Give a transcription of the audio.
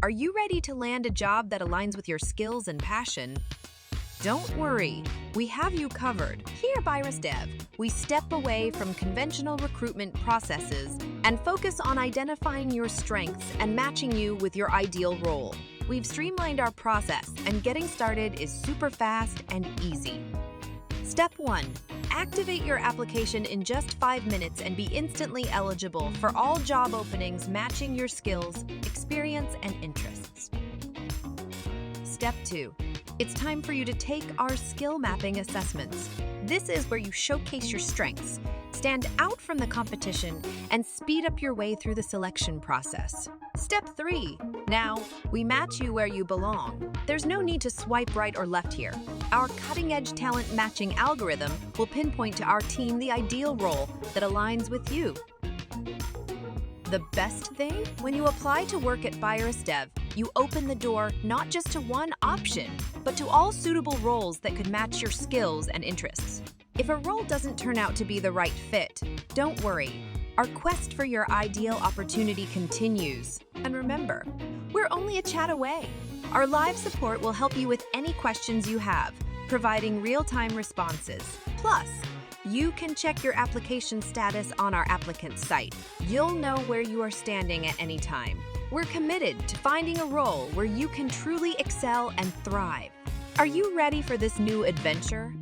Are you ready to land a job that aligns with your skills and passion? Don't worry, we have you covered. Here at BairesDev, we step away from conventional recruitment processes and focus on identifying your strengths and matching you with your ideal role. We've streamlined our process, and getting started is super fast and easy. Step 1. Activate your application in just 5 minutes and be instantly eligible for all job openings matching your skills, experience, and interests. Step 2. It's time for you to take our skill mapping assessments. This is where you showcase your strengths, stand out from the competition, and speed up your way through the selection process. Step 3. Now, we match you where you belong. There's no need to swipe right or left here. Our cutting-edge talent matching algorithm will pinpoint to our team the ideal role that aligns with you. The best thing? When you apply to work at BairesDev, you open the door not just to one option, but to all suitable roles that could match your skills and interests. If a role doesn't turn out to be the right fit, don't worry. Our quest for your ideal opportunity continues. And remember, we're only a chat away. Our live support will help you with any questions you have, providing real-time responses. Plus, you can check your application status on our applicant site. You'll know where you are standing at any time. We're committed to finding a role where you can truly excel and thrive. Are you ready for this new adventure?